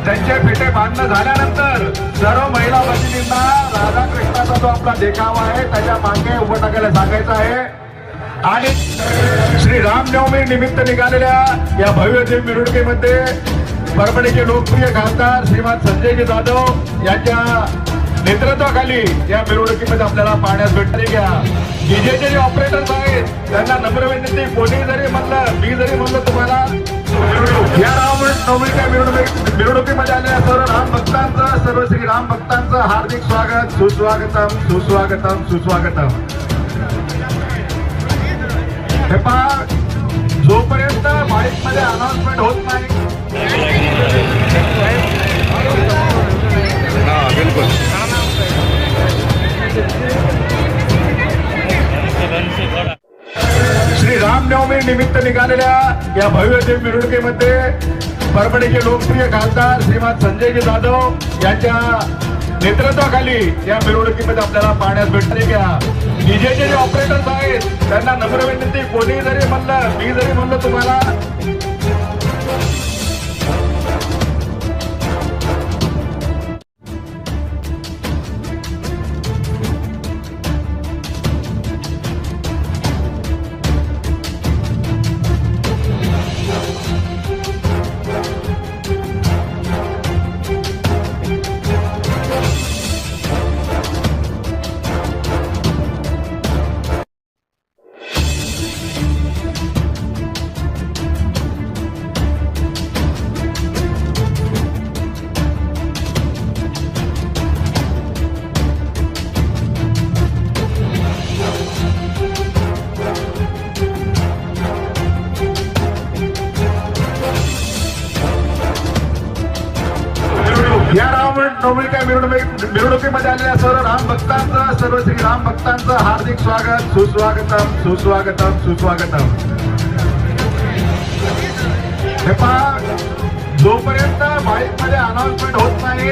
त्यांचे फेटे बांधणं झाल्यानंतर सर्व महिला भगिनींना राधाकृष्णाचा जो आपला देखावा आहे त्याच्या मागे उभं टाकायला सांगायचं आहे। आणि श्री रामनवमी निमित्त निघालेल्या या भव्य मिरवणुकीमध्ये परभणीचे लोकप्रिय खासदार श्रीमान संजयजी जाधव यांच्या नेतृत्वाखाली या मिरवणुकीमध्ये आपल्याला पाहण्यास भेटले। घ्या डीजेचे जे ऑपरेटर्स आहेत त्यांना नम्र विनंती, कोणी जरी म्हणलं मी जरी म्हणलं तुम्हाला या रामनवमीच्या मिरवणुकीमध्ये आलेल्या सर्व राम भक्तांचं, सर्व श्री राम भक्तांचं हार्दिक स्वागत, सुस्वागतम सुस्वागतम सुस्वागतम। हे पहा, जोपर्यंत माईक मध्ये अनाउन्समेंट होत नाही बिलकुल श्री रामनवमी निमित्त निघालेल्या या भव्य मिरवणुकीमध्ये परभणीचे लोकप्रिय खासदार श्रीमान संजयजी जाधव यांच्या नेतृत्वाखाली या मिरवणुकीमध्ये आपल्याला पाहण्यास भेटले। घ्या डीजेचे जे ऑपरेटर्स आहेत त्यांना नम्र विनंती, कोणी जरी म्हणलं मी जरी म्हणलं तुम्हाला या रामनवमीच्या मिरवणुकीमध्ये आलेल्या सर्व राम भक्तांचं, सर्व श्री राम भक्तांचं हार्दिक स्वागत, सुस्वागतम सुस्वागतम सुस्वागतम। हे पहा, जोपर्यंत माईक मध्ये अनाउन्समेंट होत नाही